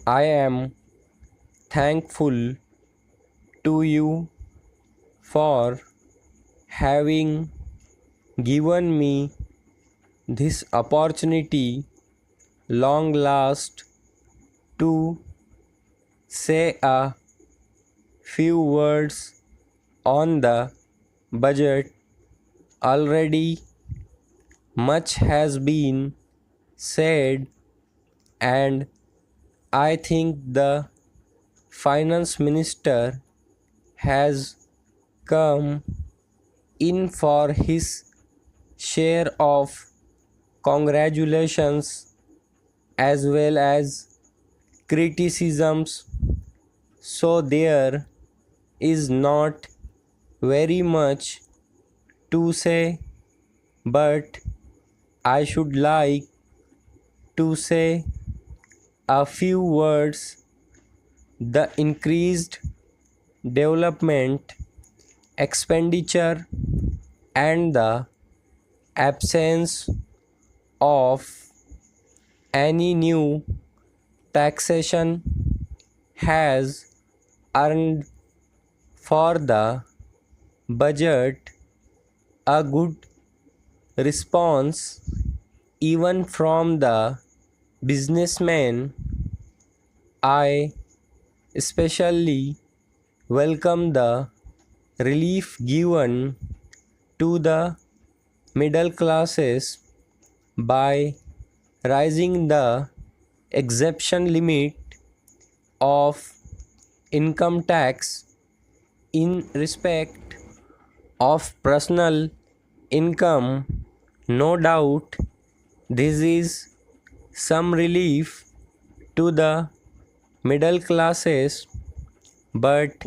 I am thankful to you for having given me this opportunity long last to say a few words on the budget. Already much has been said, and I think the finance minister has come in for his share of congratulations as well as criticisms, so there is not very much to say, but I should like to say a few words. The increased development expenditure and the absence of any new taxation has earned for the budget a good response even from the businessmen. I especially welcome the relief given to the middle classes by raising the exemption limit of income tax in respect of personal income. No doubt this is some relief to the middle classes, but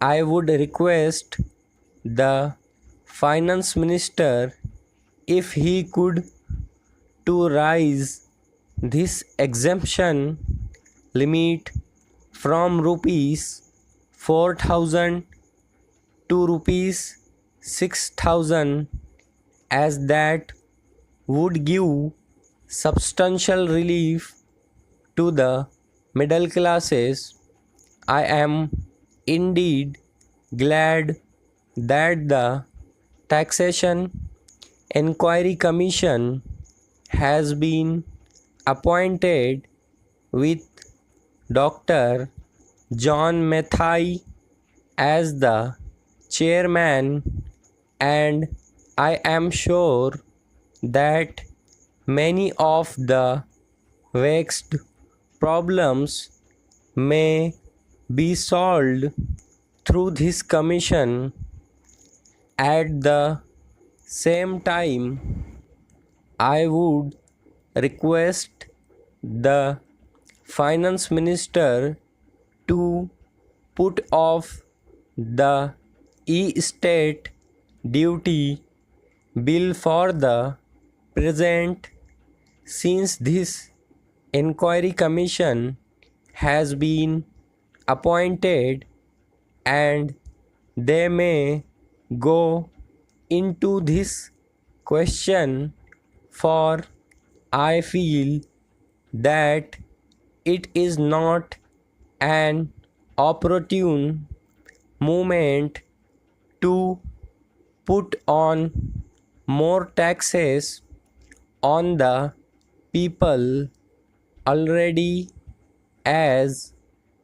I would request the finance minister if he could to raise this exemption limit from rupees 4,000 to rupees 6,000, as that would give substantial relief to the middle classes. I am indeed glad that the Taxation Enquiry Commission has been appointed with Dr. John Mathai as the chairman, and I am sure that many of the vexed problems may be solved through this commission. At the same time, I would request the finance minister to put off the e-state duty bill for the present, since this inquiry commission has been appointed and they may go into this question, for I feel that it is not an opportune moment to put on more taxes on the people already. As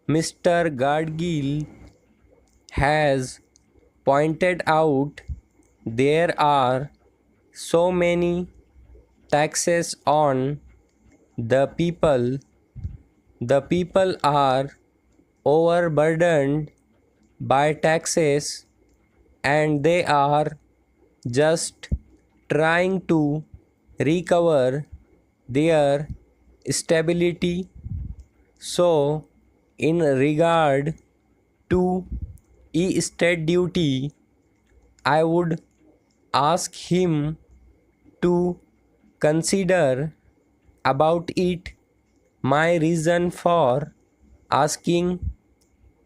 Mr. Gadgil has pointed out, there are so many taxes on the people. The people are overburdened by taxes and they are just trying to recover their stability. So, in regard to estate duty, I would ask him to consider about it. My reason for asking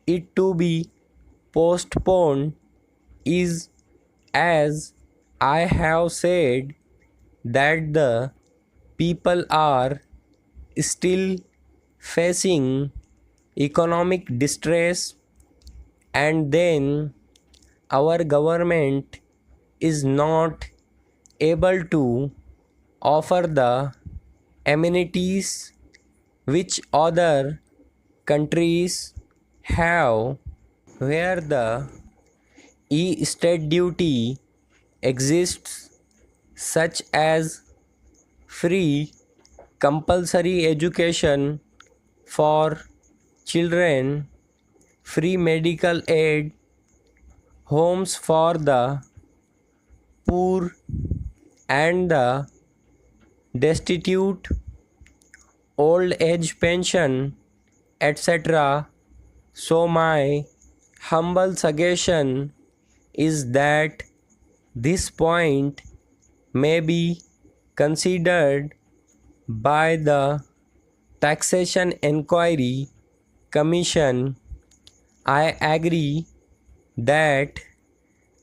it to be postponed is, as I have said, that the people are still facing economic distress, and then our government is not able to offer the amenities which other countries have, where the e-state duty exists, such as free compulsory education for children, free medical aid, homes for the poor and the destitute, old age pension, etc. So, my humble suggestion is that this point may be considered by the Taxation Enquiry Commission. I agree that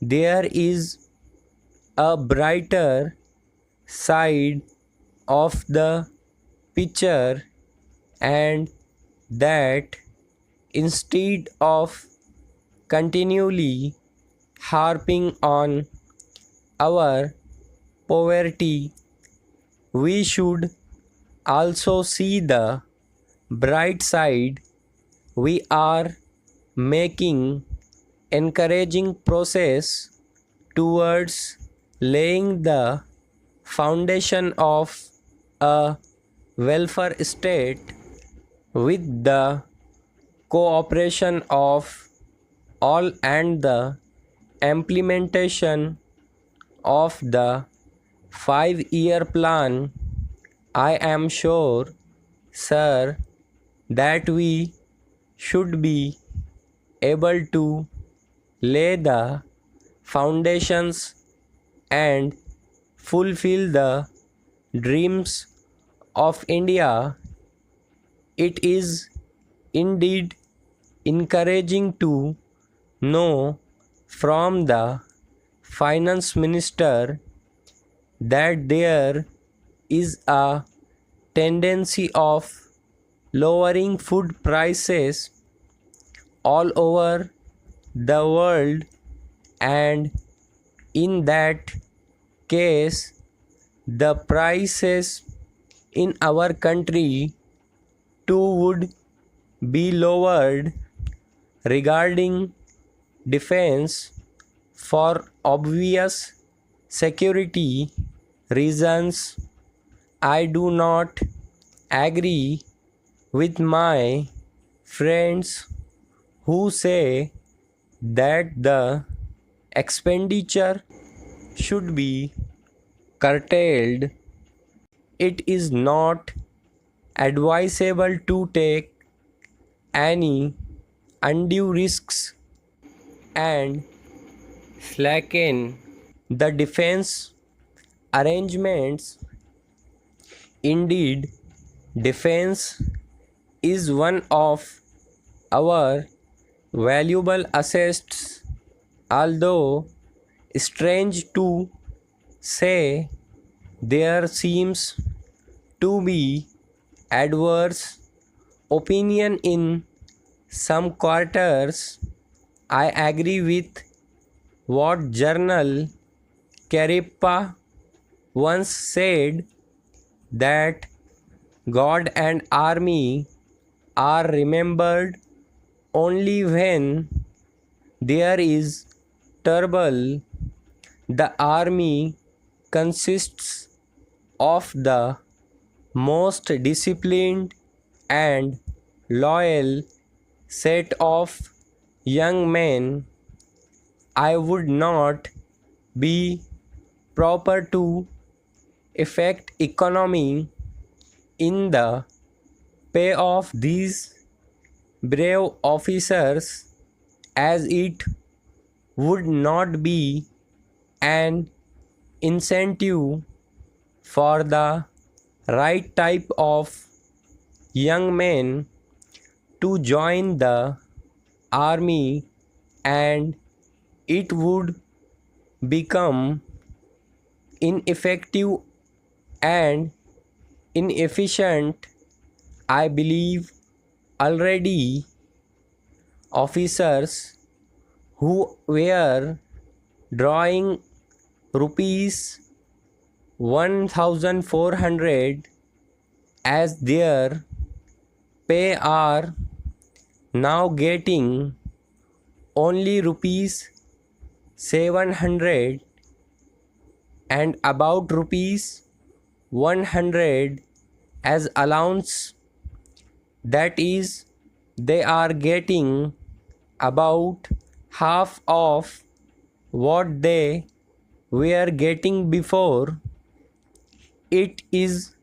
there is a brighter side of the picture, and that instead of continually harping on our poverty, we should also see the bright side. We are making encouraging process towards laying the foundation of a welfare state with the cooperation of all, and the implementation of the 5-year plan. I am sure, sir, that we should be able to lay the foundations and fulfill the dreams of India. It is indeed encouraging to know from the finance minister that there is a tendency of lowering food prices all over the world, and in that case the prices in our country too would be lowered. Regarding defense, for obvious security reasons, I do not agree with my friends who say that the expenditure should be curtailed. It is not advisable to take any undue risks and slacken the defense arrangements. Indeed, defense is one of our valuable assets, although strange to say, there seems to be adverse opinion in some quarters. I agree with what General Cariappa once said, that God and army are remembered only when there is trouble. The army consists of the most disciplined and loyal set of young men. I would not be proper to affect economy in the pay of these brave officers, as it would not be an incentive for the right type of young men to join the army, and it would become ineffective and inefficient I believe already officers who were drawing rupees 1400 as their pay are now getting only rupees 700 and about rupees 100 as allowance. That is, they are getting about half of what they were getting before. It is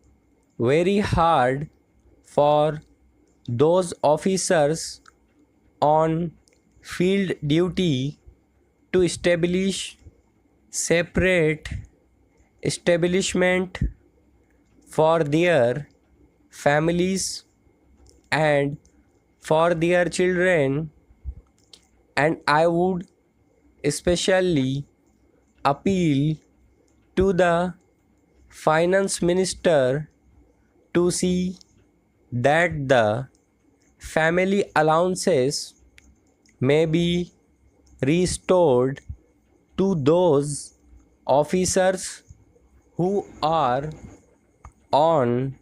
very hard for those officers on field duty to establish separate establishment for their families and for their children, and I would especially appeal to the finance minister to see that the family allowances may be restored to those officers who are on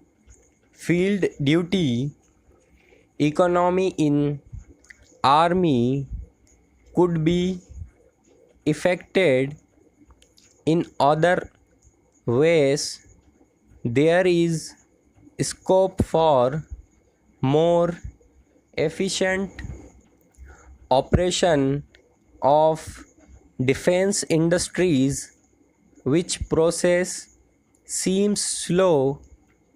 field duty. Economy in army could be affected in other ways. There is scope for more efficient operation of defense industries, which process seems slow,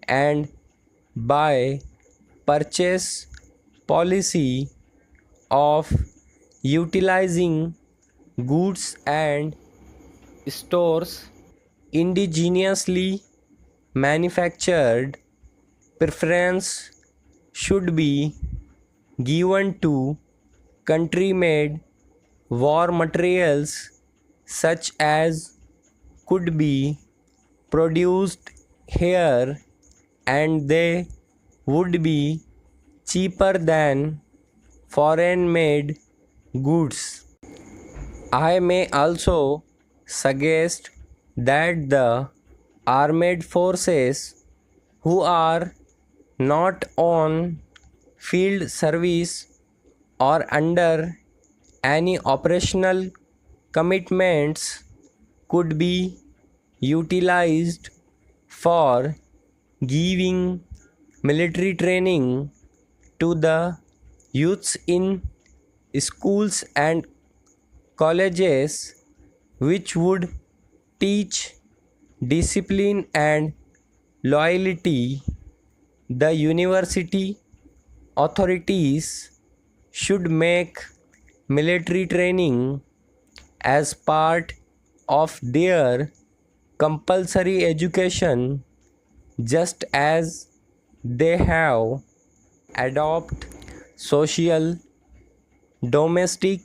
and by purchase policy of utilizing goods and stores indigenously manufactured, preference should be given to country made war materials such as could be produced here, and they would be cheaper than foreign made goods. I may also suggest that the armed forces who are not on field service or under any operational commitments could be utilized for giving military training to the youths in schools and colleges, which would teach discipline and loyalty. The university authorities should make military training as part of their compulsory education, just as they have adopt social, domestic,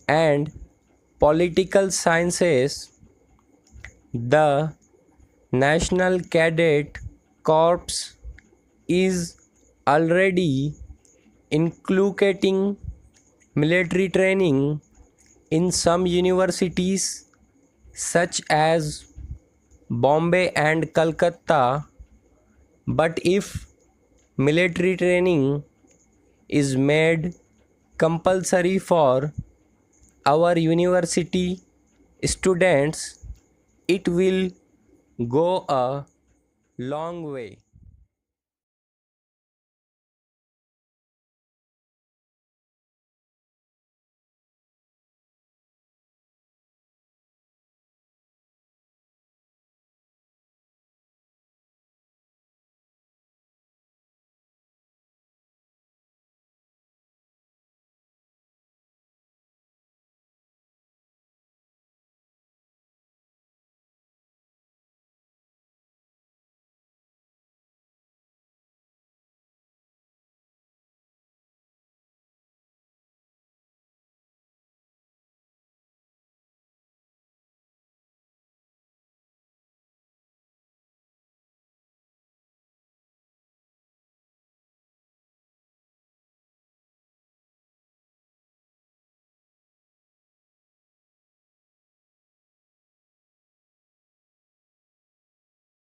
and political sciences. The National Cadet Corps is already inculcating military training in some universities such as Bombay and Calcutta, but if military training is made compulsory for our university students, it will go a long way.